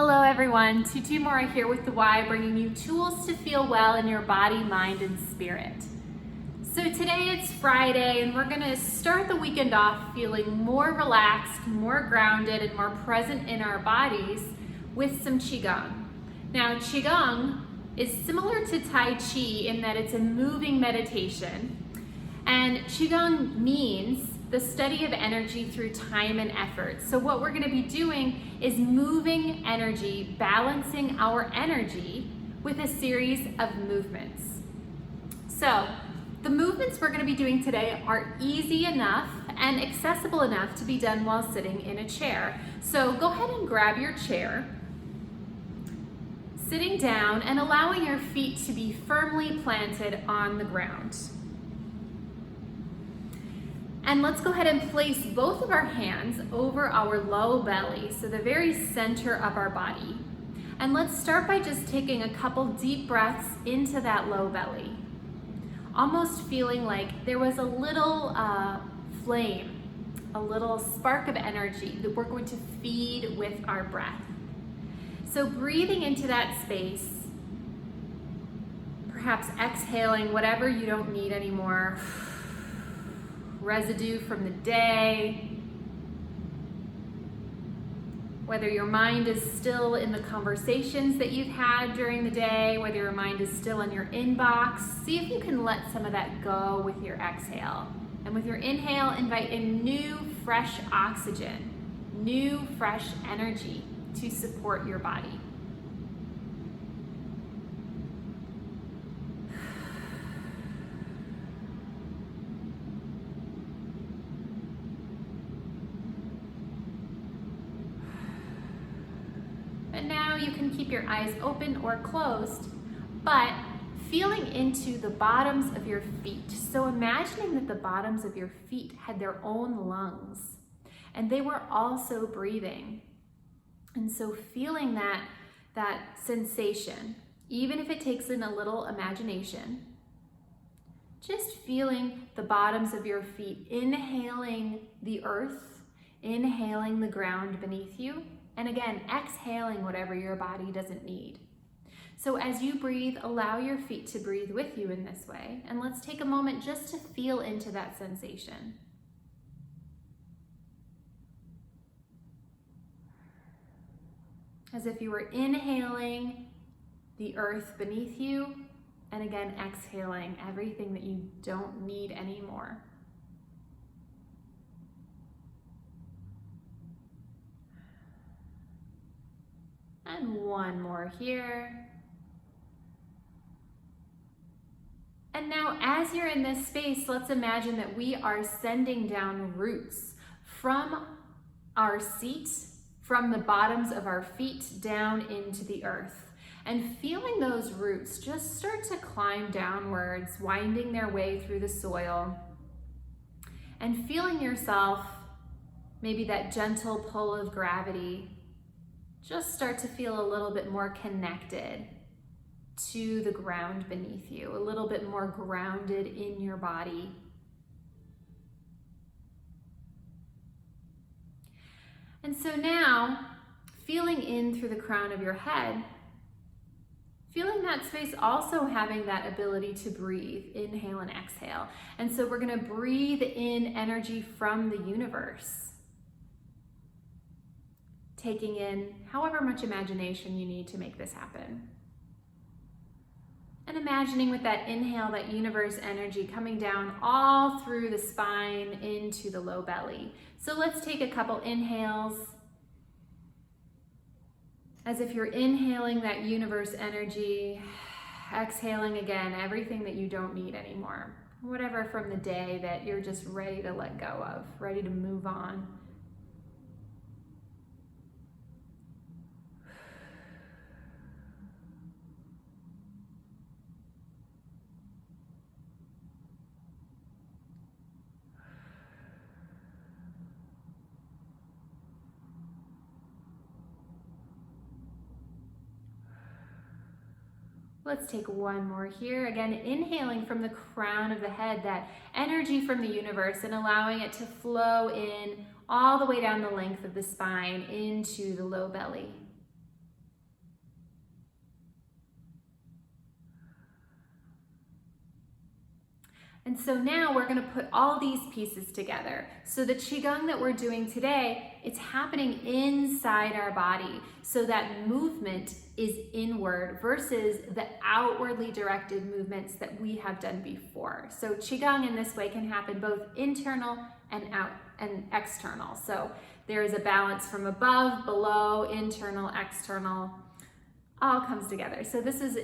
Hello everyone, Tutu Mora here with the Y, bringing you tools to feel well in your body, mind, and spirit. So today it's Friday and we're gonna start the weekend off feeling more relaxed, more grounded, and more present in our bodies with some Qigong. Now Qigong is similar to Tai Chi in that it's a moving meditation, and Qigong means the study of energy through time and effort. So what we're gonna be doing is moving energy, balancing our energy with a series of movements. So the movements we're gonna be doing today are easy enough and accessible enough to be done while sitting in a chair. So go ahead and grab your chair, sitting down and allowing your feet to be firmly planted on the ground. And let's go ahead and place both of our hands over our low belly, so the very center of our body. And let's start by just taking a couple deep breaths into that low belly, almost feeling like there was a little flame, a little spark of energy that we're going to feed with our breath. So breathing into that space, perhaps exhaling whatever you don't need anymore, residue from the day, whether your mind is still in the conversations that you've had during the day, whether your mind is still in your inbox, see if you can let some of that go with your exhale. And with your inhale, invite in new, fresh oxygen, new, fresh energy to support your body. And now you can keep your eyes open or closed, but feeling into the bottoms of your feet. So imagining that the bottoms of your feet had their own lungs and they were also breathing. And so feeling that sensation, even if it takes in a little imagination, just feeling the bottoms of your feet, inhaling the earth, inhaling the ground beneath you, and again, exhaling whatever your body doesn't need. So as you breathe, allow your feet to breathe with you in this way. And let's take a moment just to feel into that sensation. As if you were inhaling the earth beneath you, and again, exhaling everything that you don't need anymore. And one more here. And now as you're in this space, let's imagine that we are sending down roots from our seat, from the bottoms of our feet down into the earth. And feeling those roots just start to climb downwards, winding their way through the soil. And feeling yourself, maybe that gentle pull of gravity, just start to feel a little bit more connected to the ground beneath you, a little bit more grounded in your body. And so now, feeling in through the crown of your head, feeling that space also having that ability to breathe, inhale and exhale. And so we're gonna breathe in energy from the universe, taking in however much imagination you need to make this happen. And imagining with that inhale, that universe energy coming down all through the spine into the low belly. So let's take a couple inhales, as if you're inhaling that universe energy, exhaling again, everything that you don't need anymore. Whatever from the day that you're just ready to let go of, ready to move on. Let's take one more here. Again, inhaling from the crown of the head, that energy from the universe, and allowing it to flow in all the way down the length of the spine into the low belly. And so now we're going to put all these pieces together. So the Qigong that we're doing today, it's happening inside our body. So that movement is inward versus the outwardly directed movements that we have done before. So Qigong in this way can happen both internal and external. So there is a balance from above, below, internal, external, all comes together. So this is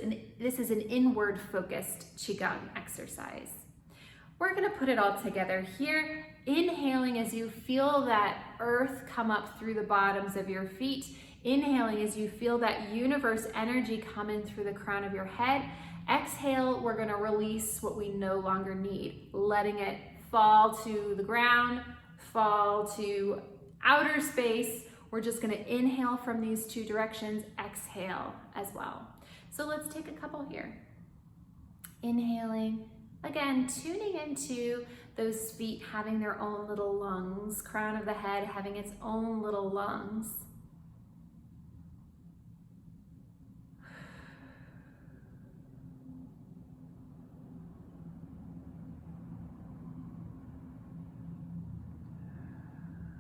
an inward focused Qigong exercise. We're gonna put it all together here, inhaling as you feel that earth come up through the bottoms of your feet, inhaling as you feel that universe energy come in through the crown of your head. Exhale, we're gonna release what we no longer need, letting it fall to the ground, fall to outer space. We're just gonna inhale from these two directions, exhale as well. So let's take a couple here. Inhaling, again, tuning into those feet having their own little lungs, crown of the head having its own little lungs.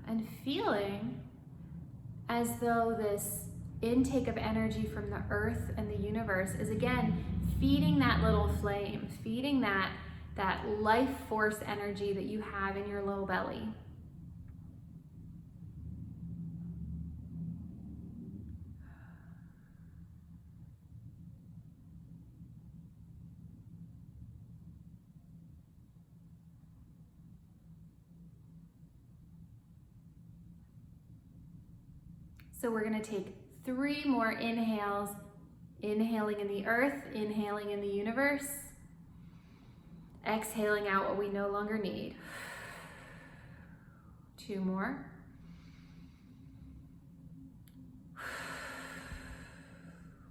And feeling as though this intake of energy from the earth and the universe is again feeding that little flame, feeding that life force energy that you have in your low belly. So we're going to take 3 more inhales, inhaling in the earth, inhaling in the universe, exhaling out what we no longer need. 2 more.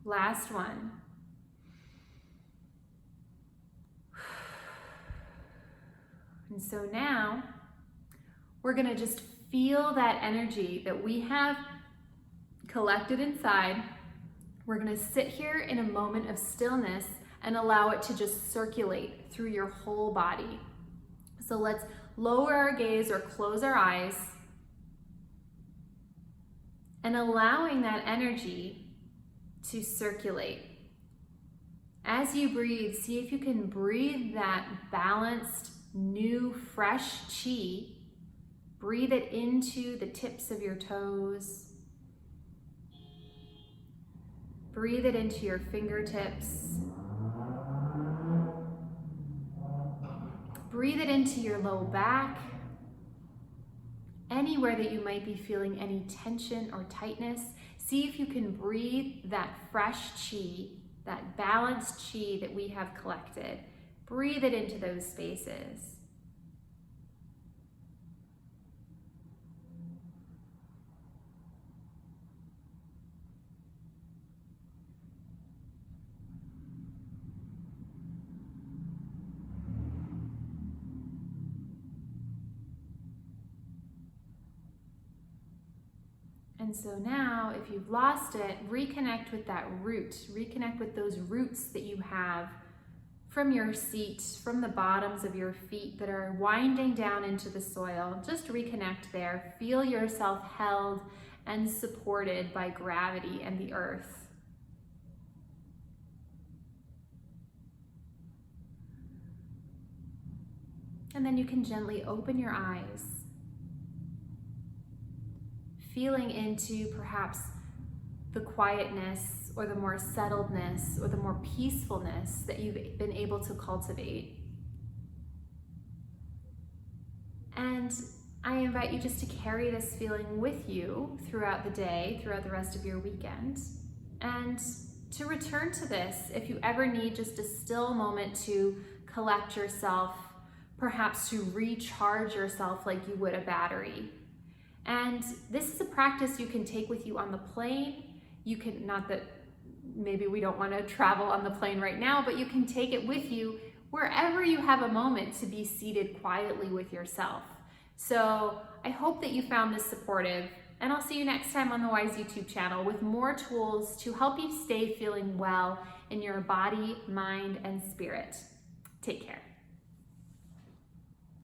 Last one. And so now we're going to just feel that energy that we have collected inside. We're going to sit here in a moment of stillness and allow it to just circulate through your whole body. So let's lower our gaze or close our eyes and allowing that energy to circulate. As you breathe, see if you can breathe that balanced, new, fresh chi. Breathe it into the tips of your toes. Breathe it into your fingertips. Breathe it into your low back. Anywhere that you might be feeling any tension or tightness, see if you can breathe that fresh chi, that balanced chi that we have collected. Breathe it into those spaces. And so now, if you've lost it, reconnect with that root. Reconnect with those roots that you have from your seat, from the bottoms of your feet that are winding down into the soil. Just reconnect there. Feel yourself held and supported by gravity and the earth. And then you can gently open your eyes, feeling into perhaps the quietness or the more settledness or the more peacefulness that you've been able to cultivate. And I invite you just to carry this feeling with you throughout the day, throughout the rest of your weekend, and to return to this if you ever need just a still moment to collect yourself, perhaps to recharge yourself like you would a battery. And this is a practice you can take with you on the plane. You can, not that maybe we don't want to travel on the plane right now, but you can take it with you wherever you have a moment to be seated quietly with yourself. So I hope that you found this supportive, and I'll see you next time on the Wise YouTube channel with more tools to help you stay feeling well in your body, mind, and spirit. Take care.